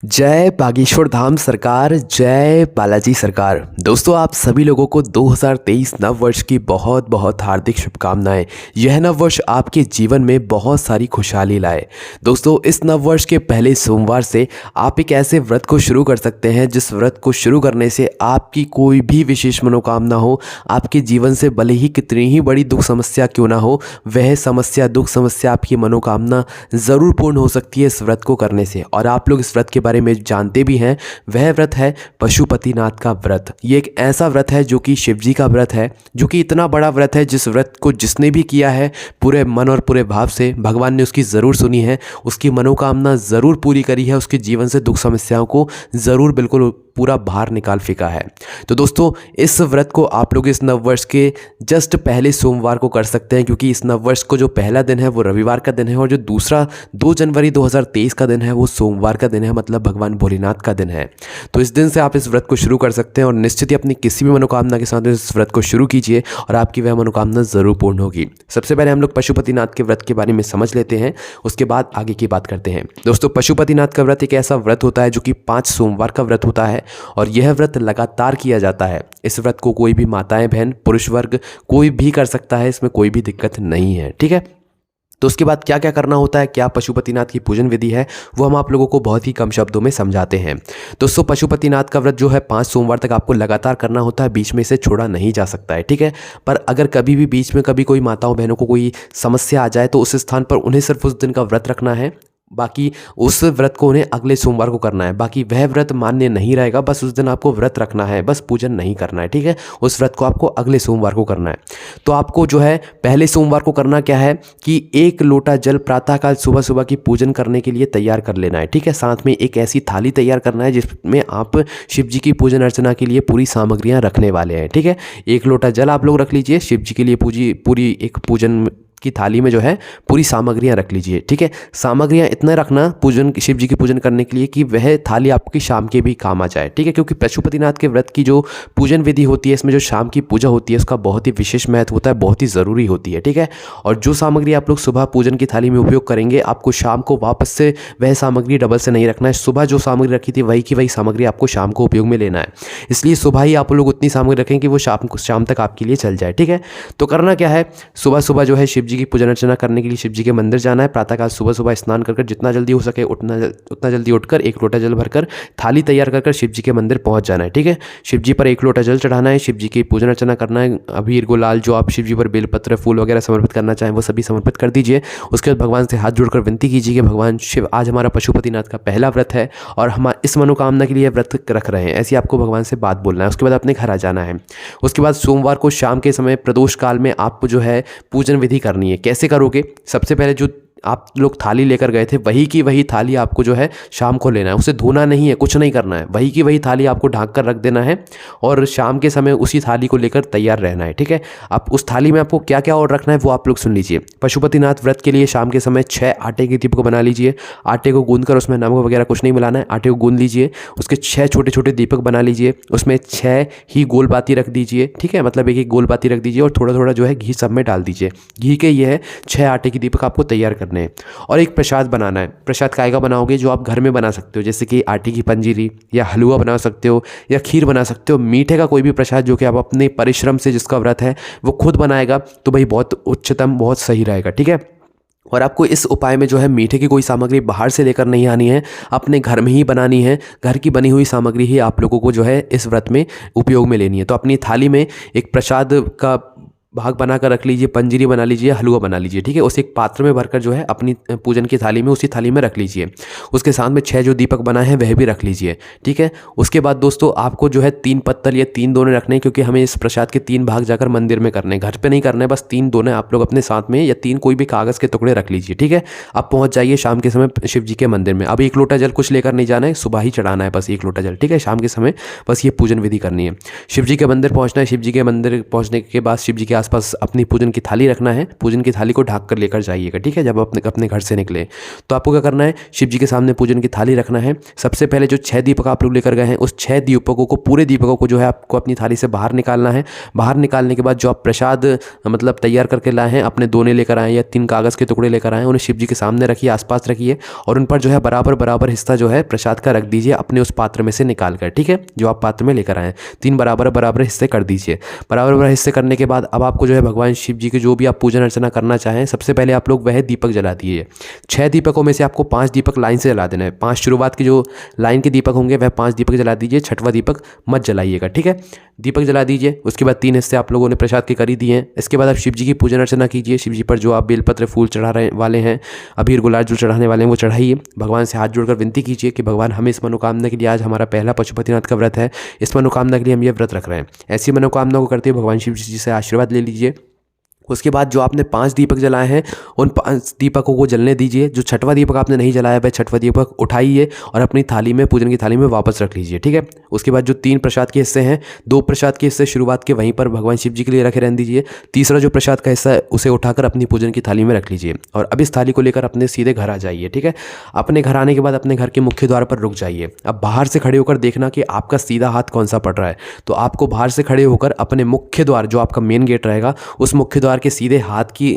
जय बागेश्वर धाम सरकार, जय बालाजी सरकार। दोस्तों, आप सभी लोगों को 2023 नव वर्ष की बहुत बहुत हार्दिक शुभकामनाएं। यह नव वर्ष आपके जीवन में बहुत सारी खुशहाली लाए। दोस्तों, इस नव वर्ष के पहले सोमवार से आप एक ऐसे व्रत को शुरू कर सकते हैं जिस व्रत को शुरू करने से आपकी कोई भी विशेष मनोकामना हो, आपके जीवन से भले ही कितनी ही बड़ी दुख समस्या क्यों ना हो, वह समस्या, दुख समस्या, आपकी मनोकामना ज़रूर पूर्ण हो सकती है इस व्रत को करने से। और आप लोग इस व्रत के बारे में जानते भी हैं। वह व्रत है पशुपतिनाथ का व्रत। ये एक ऐसा व्रत है जो कि शिव जी का व्रत है, जो कि इतना बड़ा व्रत है जिस व्रत को जिसने भी किया है पूरे मन और पूरे भाव से, भगवान ने उसकी ज़रूर सुनी है, उसकी मनोकामना ज़रूर पूरी करी है, उसके जीवन से दुख समस्याओं को ज़रूर बिल्कुल पूरा बाहर निकाल फेंका है। तो दोस्तों, इस व्रत को आप लोग इस नववर्ष के जस्ट पहले सोमवार को कर सकते हैं, क्योंकि इस नववर्ष को जो पहला दिन है वो रविवार का दिन है और जो दूसरा 2 जनवरी 2023 का दिन है वो सोमवार का दिन है, मतलब भगवान भोलेनाथ का दिन है। तो इस दिन से आप इस व्रत को शुरू कर सकते हैं और निश्चित ही अपनी किसी भी मनोकामना के साथ इस व्रत को शुरू कीजिए और आपकी वह मनोकामना ज़रूर पूर्ण होगी। सबसे पहले हम लोग पशुपतिनाथ के व्रत के बारे में समझ लेते हैं, उसके बाद आगे की बात करते हैं। दोस्तों, पशुपतिनाथ का व्रत एक ऐसा व्रत होता है जो कि 5 सोमवार का व्रत होता है और यह व्रत लगातार किया जाता है। इस व्रत को कोई भी माताएं, बहन, पुरुष वर्ग कोई भी कर सकता है, इसमें कोई भी दिक्कत नहीं है। ठीक है। तो उसके बाद क्या क्या करना होता है, क्या पशुपतिनाथ की पूजन विधि है, वो हम आप लोगों को बहुत ही कम शब्दों में समझाते हैं। दोस्तों, पशुपतिनाथ का व्रत जो है 5 सोमवार तक आपको लगातार करना होता है, बीच में इसे छोड़ा नहीं जा सकता है। ठीक है। पर अगर कभी भी बीच में कभी कोई माताओं बहनों को कोई समस्या आ जाए तो उस स्थान पर उन्हें सिर्फ उस दिन का व्रत रखना है, बाकी उस व्रत को उन्हें अगले सोमवार को करना है। बाकी वह व्रत मान्य नहीं रहेगा, बस उस दिन आपको व्रत रखना है, बस पूजन नहीं करना है। ठीक है। उस व्रत को आपको अगले सोमवार को करना है। तो आपको जो है पहले सोमवार को करना क्या है कि 1 लोटा जल प्रातःकाल सुबह सुबह की पूजन करने के लिए तैयार कर लेना है। ठीक है। साथ में एक ऐसी थाली तैयार करना है जिसमें आप शिव जी की पूजन अर्चना के लिए पूरी सामग्रियाँ रखने वाले हैं। ठीक है। 1 लोटा जल आप लोग रख लीजिए, शिव जी के लिए पूरी एक पूजन की थाली में जो है पूरी सामग्रियां रख लीजिए। ठीक है। सामग्रियां इतना रखना पूजन, शिव जी की पूजन करने के लिए, कि वह थाली आपकी शाम के भी काम आ जाए। ठीक है। क्योंकि पशुपतिनाथ के व्रत की जो पूजन विधि होती है, इसमें जो शाम की पूजा होती है उसका बहुत ही विशेष महत्व होता है, बहुत ही ज़रूरी होती है। ठीक है। और जो सामग्री आप लोग सुबह पूजन की थाली में उपयोग करेंगे, आपको शाम को वापस से वह सामग्री डबल से नहीं रखना है। सुबह जो सामग्री रखी थी वही की वही सामग्री आपको शाम को उपयोग में लेना है। इसलिए सुबह ही आप लोग उतनी सामग्री रखें कि वो शाम तक आपके लिए चल जाए। ठीक है। तो करना क्या है, सुबह सुबह जो है शिव जी की पूजन अर्चना करने के लिए शिव जी के मंदिर जाना है। प्रातःकाल सुबह सुबह स्नान कर जितना जल्दी हो सके उतना जल्दी उठकर 1 लोटा जल भरकर थाली तैयार कर शिव जी के मंदिर पहुंच जाना है। ठीक है। शिव जी पर 1 लोटा जल चढ़ाना है, शिव जी की पूजन अर्चना करना है। अबीर गुलाल जो आप शिव जी पर बेलपत्र, फूल वगैरह समर्पित करना चाहें वो सभी समर्पित कर दीजिए। उसके बाद भगवान से हाथ जोड़कर विनती कीजिए कि भगवान शिव, आज हमारा पशुपतिनाथ का पहला व्रत है और हम इस मनोकामना के लिए व्रत रख रहे हैं, ऐसी आपको भगवान से बात बोलना है। उसके बाद अपने घर आ जाना है। उसके बाद सोमवार को शाम के समय प्रदोष काल में आपको जो है पूजन विधि करनी है। कैसे करोगे? सबसे पहले जो आप लोग थाली लेकर गए थे वही की वही थाली आपको जो है शाम को लेना है। उसे धोना नहीं है, कुछ नहीं करना है, वही की वही थाली आपको ढक कर रख देना है और शाम के समय उसी थाली को लेकर तैयार रहना है। ठीक है। अब उस थाली में आपको क्या क्या और रखना है वो आप लोग सुन लीजिए। पशुपतिनाथ व्रत के लिए शाम के समय 6 आटे के दीपक बना लीजिए। आटे को गूंदकर उसमें नमक वगैरह कुछ नहीं मिलाना है, आटे को गूंद लीजिए। उसके 6 छोटे छोटे दीपक बना लीजिए, उसमें 6 ही गोल बाती रख दीजिए। ठीक है। मतलब एक गोल बाती रख दीजिए और थोड़ा थोड़ा जो है घी सब में डाल दीजिए। घी के ये है 6 आटे के दीपक आपको तैयार करने हैं। और एक प्रसाद बनाना है। प्रसाद काय का बनाओगे? जो आप घर में बना सकते हो, जैसे कि आटे की पंजीरी या हलवा बना सकते हो या खीर बना सकते हो। मीठे का कोई भी प्रसाद जो कि आप अपने परिश्रम से, जिसका व्रत है वो खुद बनाएगा, तो भाई बहुत उच्चतम, बहुत सही रहेगा। ठीक है। और आपको इस उपाय में जो है मीठे की कोई सामग्री बाहर से लेकर नहीं आनी है, अपने घर में ही बनानी है। घर की बनी हुई सामग्री ही आप लोगों को जो है इस व्रत में उपयोग में लेनी है। तो अपनी थाली में एक प्रसाद का भाग बनाकर रख लीजिए, पंजीरी बना लीजिए, हलवा बना लीजिए। ठीक है। उसे एक पात्र में भरकर जो है अपनी पूजन की थाली में, उसी थाली में रख लीजिए। उसके साथ में 6 जो दीपक बनाए हैं वह भी रख लीजिए। ठीक है। उसके बाद दोस्तों आपको जो है 3 पत्तल या 3 दोने रखने हैं, क्योंकि हमें इस प्रसाद के 3 भाग जाकर मंदिर में करने हैं, घर पे नहीं करना है। बस 3 दोने आप लोग अपने साथ में, या 3 कोई भी कागज़ के टुकड़े रख लीजिए। ठीक है। आप पहुँच जाइए शाम के समय शिव जी के मंदिर में। अब 1 लोटा जल कुछ लेकर नहीं जाना है, सुबह ही चढ़ाना है बस 1 लोटा जल। ठीक है। शाम के समय बस ये पूजन विधि करनी है। शिव जी के मंदिर पहुँचना है। शिव जी के मंदिर पहुँचने के बाद शिव जी के आसपास अपनी पूजन की थाली रखना है, पूजन की थाली को ढक कर लेकर जाइएगा, ठीक है। जब अपने अपने घर से निकले तो आपको क्या करना है, शिव जी के सामने पूजन की थाली रखना है। सबसे पहले जो 6 दीपक आप लोग लेकर गए हैं, उस 6 दीपकों को, पूरे दीपकों को जो है आपको अपनी थाली से बाहर निकालना है। बाहर निकालने के बाद जो आप प्रसाद मतलब तैयार करके लाए हैं, अपने दोने लेकर आए या 3 कागज़ के टुकड़े लेकर आए हैं, उन्हें शिव जी के सामने रखिए, आसपास रखिए और उन पर जो है बराबर बराबर हिस्सा जो है प्रसाद का रख दीजिए अपने उस पात्र में से निकाल कर, ठीक है। जो आप पात्र में लेकर आए 3 बराबर बराबर हिस्से कर दीजिए। बराबर बराबर हिस्से करने के बाद अब आपको जो है भगवान शिव जी के जो भी आप पूजन अर्चना करना चाहें, सबसे पहले आप लोग वह दीपक जला दीजिए। 6 दीपकों में से आपको 5 दीपक लाइन से जला देना है। 5 शुरुआत के जो लाइन के दीपक होंगे वह 5 दीपक जला दीजिए, 6वां दीपक मत जलाइएगा, ठीक है। दीपक जला दीजिए। उसके बाद 3 हिस्से आप लोगों ने प्रसाद के कर ही दिए हैं। इसके बाद आप शिव जी की पूजन अर्चना कीजिए। शिव जी पर जो आप बेलपत्र फूल चढ़ा रहे वाले हैं, अबीर गुलाल जो चढ़ाने वाले हैं वो चढ़ाइए। भगवान से हाथ जोड़कर विनती कीजिए कि भगवान हमें इस मनोकामना के लिए, आज हमारा पहला पशुपतिनाथ का व्रत है, इस मनोकामना के लिए हम ये व्रत रख रहे हैं। ऐसी मनोकामना को करते हुए भगवान शिव जी से आशीर्वाद ले लीजिए। उसके बाद जो आपने 5 दीपक जलाए हैं, उन 5 दीपकों को जलने दीजिए। जो 6वां दीपक आपने नहीं जलाया वह 6वां दीपक उठाइए और अपनी थाली में, पूजन की थाली में वापस रख लीजिए, ठीक है। उसके बाद जो 3 प्रसाद के हिस्से हैं, 2 प्रसाद के हिस्से शुरुआत के वहीं पर भगवान शिव जी के लिए रखे रहने दीजिए। तीसरा जो प्रसाद का हिस्सा है उसे उठाकर अपनी पूजन की थाली में रख लीजिए और अब इस थाली को लेकर अपने सीधे घर आ जाइए, ठीक है। अपने घर आने के बाद अपने घर के मुख्य द्वार पर रुक जाइए। अब बाहर से खड़े होकर देखना कि आपका सीधा हाथ कौन सा पड़ रहा है। तो आपको बाहर से खड़े होकर अपने मुख्य द्वार, जो आपका मेन गेट रहेगा, उस मुख्य द्वार के सीधे हाथ की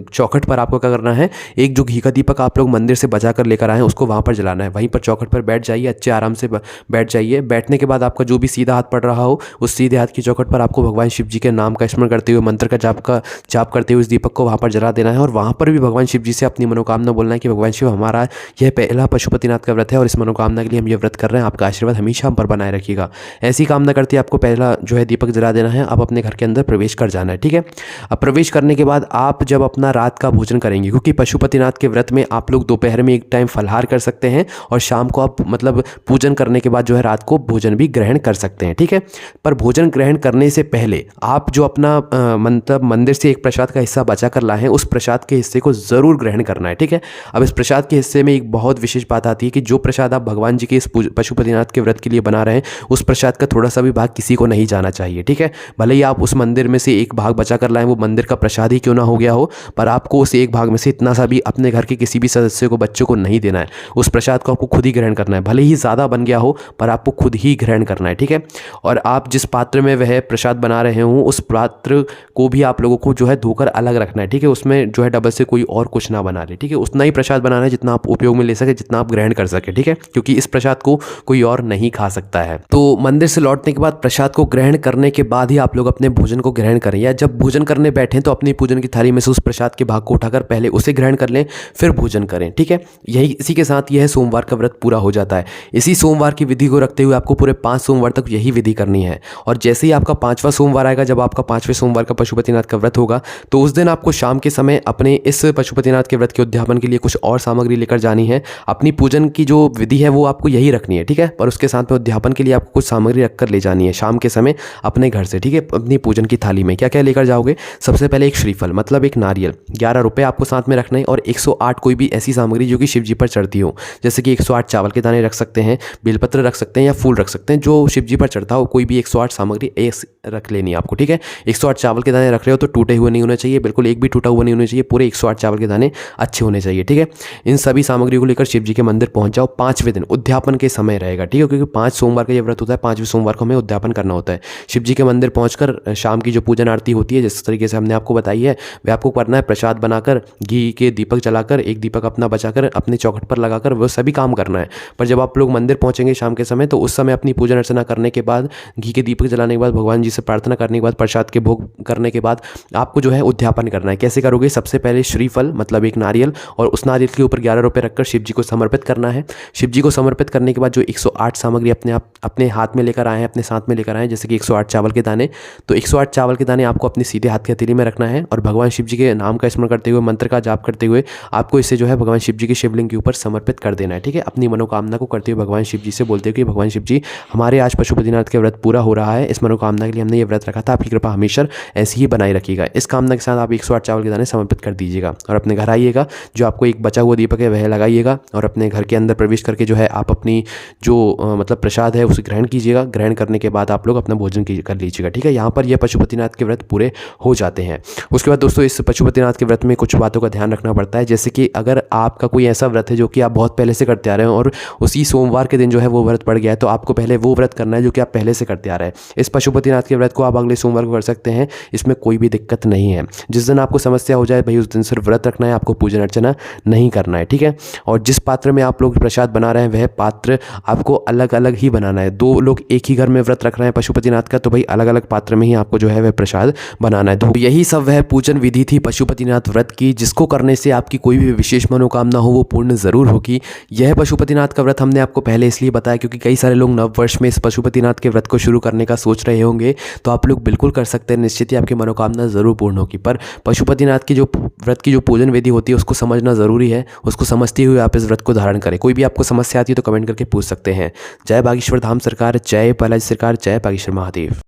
चौखट पर आपको क्या करना है, एक जो घी का दीपक आप लोग मंदिर से बचा कर लेकर आए हैं उसको वहां पर जलाना है। वहीं पर चौखट पर बैठ जाइए, अच्छे आराम से बैठ जाइए। बैठने के बाद आपका जो भी सीधा हाथ पड़ रहा हो, उस सीधे हाथ की चौखट पर आपको भगवान शिव जी के नाम का स्मरण करते हुए, मंत्र का जाप करते हुए उस दीपक को वहां पर जला देना है और वहां पर भी भगवान शिव जी से अपनी मनोकामना बोलना है कि भगवान शिव, हमारा यह पहला पशुपतिनाथ का व्रत है और इस मनोकामना के लिए हम ये व्रत कर रहे हैं, आपका आशीर्वाद हमेशा हम पर बनाए रखिएगा। ऐसी कामना करते आपको पहला जो है दीपक जला देना है। अब अपने घर के अंदर प्रवेश कर जाना है, ठीक है। अब प्रवेश करने के बाद आप जब अपना रात का भोजन करेंगे, क्योंकि पशुपतिनाथ के व्रत में आप लोग दोपहर में एक टाइम फलाहार कर सकते हैं और शाम को आप मतलब पूजन करने के बाद जो है रात को भोजन भी ग्रहण कर सकते हैं, ठीक है। पर भोजन ग्रहण करने से पहले आप जो अपना मतलब मंदिर से एक प्रसाद का हिस्सा बचा कर लाए हैं, उस प्रसाद के हिस्से को जरूर ग्रहण करना है, ठीक है। अब इस प्रसाद के हिस्से में एक बहुत विशेष बात आती है कि जो प्रसाद आप भगवान जी के इस पशुपतिनाथ के व्रत के लिए बना रहे हैं, उस प्रसाद का थोड़ा सा भी भाग किसी को नहीं जाना चाहिए, ठीक है। भले ही आप उस मंदिर में से एक भाग बचा कर लाएं, वो मंदिर का प्रसाद ही क्यों ना हो गया हो, पर आपको उस एक भाग में से इतना सा भी अपने घर के किसी भी सदस्य को, बच्चों को नहीं देना है। उस प्रसाद को आपको खुद ही ग्रहण करना है। भले ही ज़्यादा बन गया हो पर आपको खुद ही ग्रहण करना है, ठीक है। और आप जिस पात्र में वह प्रसाद बना रहे हो, उस पात्र को भी आप लोगों को जो है धोकर अलग रखना है, ठीक है। उसमें जो है डबल से कोई और कुछ ना बना ले, ठीक है। उतना ही प्रसाद बनाना है जितना आप उपयोग में ले सके, जितना आप ग्रहण कर सके, ठीक है। क्योंकि इस प्रसाद को कोई और नहीं खा सकता है। तो मंदिर से लौटने के बाद प्रसाद को ग्रहण करने के बाद ही आप लोग अपने भोजन को ग्रहण करें, या जब भोजन करने बैठें तो अपनी पूजन की थाली में से उस प्रसाद के भाग को उठाकर पहले उसे ग्रहण कर लें, फिर भोजन करें, ठीक है। यही इसी के साथ यह सोमवार का व्रत पूरा हो जाता है। इसी सोमवार की विधि को रखते हुए आपको पूरे 5 सोमवार तक यही विधि करनी है। और जैसे ही आपका 5वां सोमवार आएगा, जब आपका 5वें सोमवार का पशुपतिनाथ का व्रत होगा, तो उस दिन आपको शाम के समय अपने इस पशुपतिनाथ के व्रत के उद्यापन के लिए कुछ और सामग्री लेकर जानी है। अपनी पूजन की जो विधि है वो आपको यही रखनी है, ठीक है। पर उसके साथ में उद्यापन के लिए आपको कुछ सामग्री रखकर ले जानी है शाम के समय अपने घर से, ठीक है। अपनी पूजन की थाली में क्या क्या लेकर जाओगे? सबसे पहले एक श्रीफल मतलब एक नारियल, 11 रुपये आपको साथ में रखना है, और 108 कोई भी ऐसी सामग्री जो कि शिव जी पर चढ़ती हो, जैसे कि 108 चावल के दाने रख सकते हैं, बेलपत्र रख सकते हैं, या फूल रख सकते हैं। जो शिव जी पर चढ़ता हो कोई भी 108 सामग्री रख लेनी है आपको, ठीक है। 108 चावल के दाने रख रहे हो तो टूटे हुए नहीं होने चाहिए, बिल्कुल एक भी टूटा हुआ नहीं होना चाहिए, पूरे 108 चावल के दाने अच्छे होने चाहिए, ठीक है। इन सभी सामग्री को लेकर शिव जी के मंदिर पहुंच जाओ। 5वें दिन उद्यापन के समय रहेगा, ठीक है, क्योंकि 5 सोमवार का ये व्रत होता है, 5वें सोमवार को हमें उद्यापन करना होता है। शिव जी के मंदिर पहुंचकर शाम की जो पूजन आरती होती है, जिस तरीके से हमने आपको बताई है, वह आपको करना है। प्रसाद बनाकर, घी के दीपक जलाकर, एक दीपक अपना बचाकर अपने चौखट पर लगाकर वो सभी काम करना है। पर जब आप लोग मंदिर पहुंचेंगे शाम के समय, तो उस समय अपनी पूजन अर्चना करने के बाद, घी के दीपक जलाने के बाद, भगवान जी से प्रार्थना करने के बाद, प्रसाद के भोग करने के बाद आपको जो है उद्यापन करना है। कैसे करोगे? सबसे पहले श्रीफल मतलब एक नारियल, और उस नारियल के ऊपर 11 रुपये रखकर शिव जी को समर्पित करना है। शिव जी को समर्पित करने के बाद जो 108 सामग्री अपने हाथ में लेकर आए हैं, अपने साथ में लेकर आए हैं, जैसे कि 108 चावल के दाने, तो 108 चावल के दाने आपको अपने सीधे हाथ की हथेली में रखना है और भगवान शिव जी के नाम का स्मरण करते हुए, मंत्र का जाप करते हुए आपको इसे जो है भगवान शिव जी के शिवलिंग के ऊपर समर्पित कर देना है, ठीक है। अपनी मनोकामना को करते हुए भगवान शिव जी से बोलते हुए कि भगवान शिव जी, हमारे आज पशुपतिनाथ के व्रत पूरा हो रहा है, इस मनोकामना के लिए हमने ये व्रत रखा था, आपकी कृपा हमेशा ऐसी ही बनाई रखिएगा। इस कामना के साथ आप 108 चावल के दाने समर्पित कर दीजिएगा और अपने घर आइएगा। जो आपको एक बचा हुआ दीपक है वह लगाइएगा और अपने घर के अंदर प्रवेश करके जो है आप अपनी जो मतलब प्रसाद है उसे ग्रहण कीजिएगा। ग्रहण करने के बाद आप लोग अपना भोजन कर लीजिएगा, ठीक है। यहाँ पर यह पशुपतिनाथ के व्रत पूरे हो जाते हैं। है। उसके बाद दोस्तों इस पशुपतिनाथ के व्रत में कुछ बातों का ध्यान रखना पड़ता है, जैसे कि अगर आपका कोई ऐसा व्रत है जो कि आप बहुत पहले से करते आ रहे हैं और उसी सोमवार के दिन जो है वो व्रत पड़ गया है, तो आपको पहले वो व्रत करना है जो कि आप पहले से करते आ रहे हैं। इस पशुपतिनाथ के व्रत को आप अगले सोमवार को कर सकते हैं, इसमें कोई भी दिक्कत नहीं है। जिस दिन आपको समस्या हो जाए भाई उस दिन सिर्फ व्रत रखना है, आपको पूजन अर्चना नहीं करना है, ठीक है। और जिस पात्र में आप लोग प्रसाद बना रहे हैं वह पात्र आपको अलग अलग ही बनाना है। दो लोग एक ही घर में व्रत रख रहे हैं पशुपतिनाथ का, तो भाई अलग अलग पात्र में ही आपको जो है वह प्रसाद बनाना है। तो यही सब वह पूजन विधि थी पशुपतिनाथ व्रत की, जिसको करने से आपकी कोई भी विशेष मनोकामना हो वो पूर्ण ज़रूर होगी। यह पशुपतिनाथ का व्रत हमने आपको पहले इसलिए बताया क्योंकि कई सारे लोग नव वर्ष में इस पशुपतिनाथ के व्रत को शुरू करने का सोच रहे होंगे, तो आप लोग बिल्कुल कर सकते हैं, निश्चित ही आपकी मनोकामना ज़रूर पूर्ण होगी। पर पशुपतिनाथ की जो व्रत की जो पूजन विधि होती है उसको समझना ज़रूरी है, उसको समझते हुए आप इस व्रत को धारण करें। कोई भी आपको समस्या आती है तो कमेंट करके पूछ सकते हैं। जय बागेश्वर धाम सरकार, जय बालाजी सरकार, जय बागेश्वर महादेव।